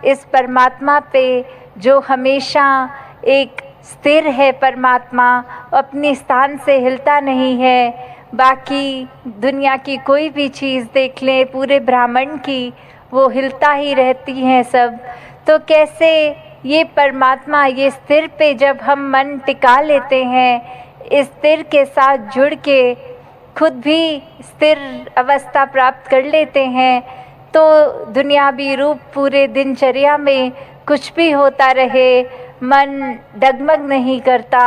इस परमात्मा पे जो हमेशा एक स्थिर है, परमात्मा अपने स्थान से हिलता नहीं है। बाकी दुनिया की कोई भी चीज़ देख लें, पूरे ब्रह्मांड की, वो हिलता ही रहती हैं सब। तो कैसे ये परमात्मा, ये स्थिर पे जब हम मन टिका लेते हैं, इस स्थिर के साथ जुड़ के खुद भी स्थिर अवस्था प्राप्त कर लेते हैं, तो दुनियावी रूप पूरे दिनचर्या में कुछ भी होता रहे, मन डगमग नहीं करता।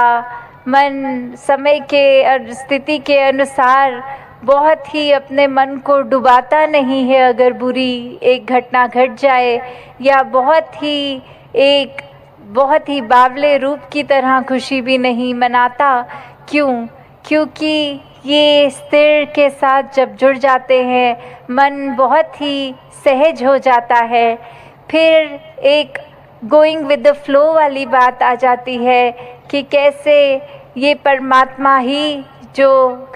मन समय के और स्थिति के अनुसार बहुत ही अपने मन को डुबाता नहीं है। अगर बुरी एक घटना घट जाए या बहुत ही बावले रूप की तरह खुशी भी नहीं मनाता। क्यों? क्योंकि ये स्थिर के साथ जब जुड़ जाते हैं, मन बहुत ही सहज हो जाता है। फिर एक गोइंग विद द फ्लो वाली बात आ जाती है कि कैसे ये परमात्मा ही जो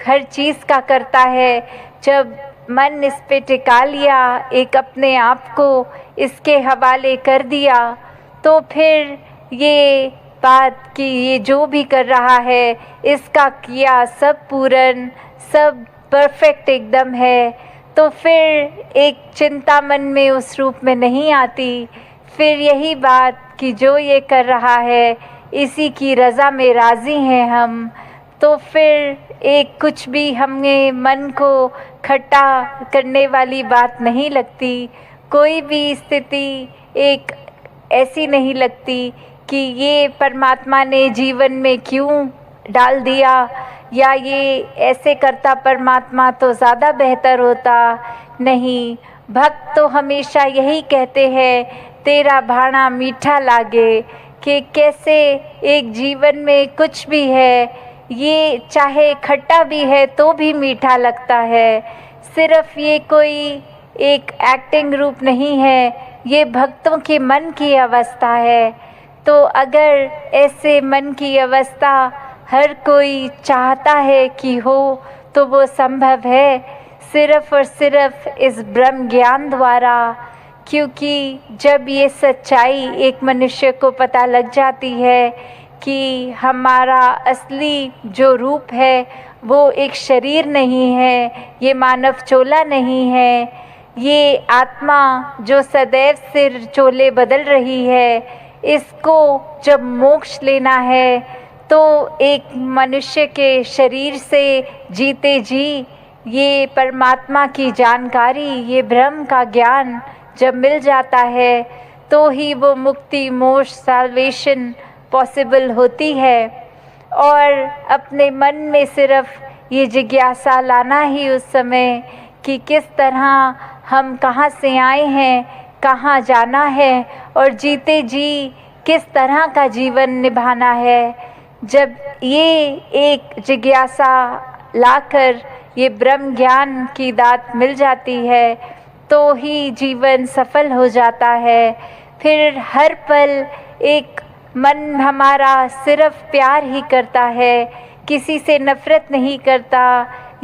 हर चीज़ का करता है। जब मन इस पे टिका लिया, एक अपने आप को इसके हवाले कर दिया, तो फिर ये बात कि ये जो भी कर रहा है, इसका किया सब पूर्ण, सब परफेक्ट एकदम है, तो फिर एक चिंता मन में उस रूप में नहीं आती। फिर यही बात कि जो ये कर रहा है, इसी की रज़ा में राज़ी हैं हम। तो फिर एक कुछ भी हमें मन को खट्टा करने वाली बात नहीं लगती। कोई भी स्थिति एक ऐसी नहीं लगती कि ये परमात्मा ने जीवन में क्यों डाल दिया, या ये ऐसे करता परमात्मा तो ज़्यादा बेहतर होता। नहीं, भक्त तो हमेशा यही कहते हैं, तेरा भाणा मीठा लागे, कि कैसे एक जीवन में कुछ भी है, ये चाहे खट्टा भी है तो भी मीठा लगता है। सिर्फ ये कोई एक एक्टिंग रूप नहीं है, ये भक्तों के मन की अवस्था है। तो अगर ऐसे मन की अवस्था हर कोई चाहता है कि हो, तो वो संभव है सिर्फ और सिर्फ इस ब्रह्म ज्ञान द्वारा। क्योंकि जब ये सच्चाई एक मनुष्य को पता लग जाती है कि हमारा असली जो रूप है वो एक शरीर नहीं है, ये मानव चोला नहीं है, ये आत्मा जो सदैव सिर चोले बदल रही है, इसको जब मोक्ष लेना है तो एक मनुष्य के शरीर से जीते जी ये परमात्मा की जानकारी, ये ब्रह्म का ज्ञान जब मिल जाता है, तो ही वो मुक्ति, मोक्ष, साल्वेशन पॉसिबल होती है। और अपने मन में सिर्फ ये जिज्ञासा लाना ही उस समय कि किस तरह हम कहाँ से आए हैं, कहाँ जाना है, और जीते जी किस तरह का जीवन निभाना है। जब ये एक जिज्ञासा लाकर ये ब्रह्म ज्ञान की दात मिल जाती है, तो ही जीवन सफल हो जाता है। फिर हर पल एक मन हमारा सिर्फ प्यार ही करता है, किसी से नफ़रत नहीं करता।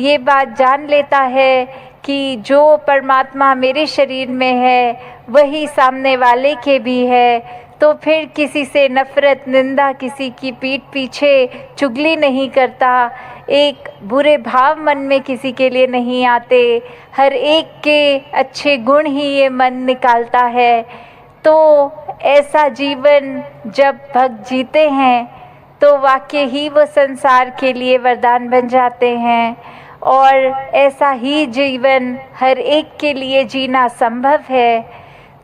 ये बात जान लेता है कि जो परमात्मा मेरे शरीर में है वही सामने वाले के भी है। तो फिर किसी से नफ़रत, निंदा, किसी की पीठ पीछे चुगली नहीं करता, एक बुरे भाव मन में किसी के लिए नहीं आते, हर एक के अच्छे गुण ही ये मन निकालता है। तो ऐसा जीवन जब भक्त जीते हैं तो वाकई ही वो संसार के लिए वरदान बन जाते हैं। और ऐसा ही जीवन हर एक के लिए जीना संभव है।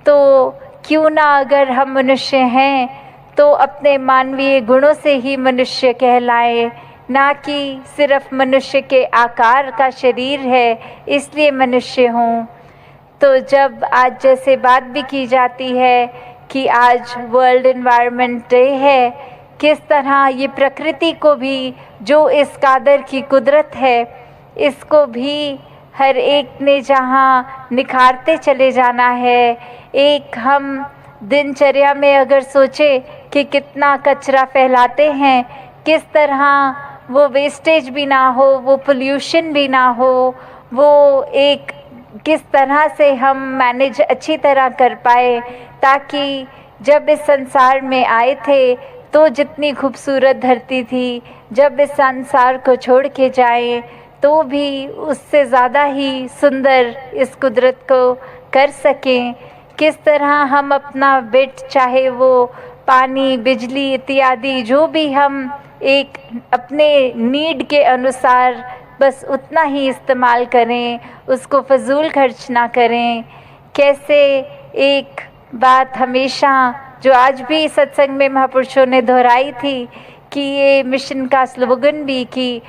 तो क्यों ना, अगर हम मनुष्य हैं तो अपने मानवीय गुणों से ही मनुष्य कहलाएं, ना कि सिर्फ मनुष्य के आकार का शरीर है इसलिए मनुष्य हों। तो जब आज जैसे बात भी की जाती है कि आज वर्ल्ड एनवायरनमेंट डे है, किस तरह ये प्रकृति को भी, जो इस कादर की कुदरत है, इसको भी हर एक ने जहाँ निखारते चले जाना है। एक हम दिनचर्या में अगर सोचे कि कितना कचरा फैलाते हैं, किस तरह वो वेस्टेज भी ना हो, वो पोल्यूशन भी ना हो, वो एक किस तरह से हम मैनेज अच्छी तरह कर पाए, ताकि जब इस संसार में आए थे तो जितनी खूबसूरत धरती थी, जब इस संसार को छोड़ के जाएं तो भी उससे ज़्यादा ही सुंदर इस कुदरत को कर सकें। किस तरह हम अपना बिट, चाहे वो पानी, बिजली इत्यादि, जो भी हम एक अपने नीड के अनुसार बस उतना ही इस्तेमाल करें, उसको फजूल खर्च ना करें। कैसे एक बात हमेशा जो आज भी सत्संग में महापुरुषों ने दोहराई थी कि ये मिशन का स्लोगन भी कि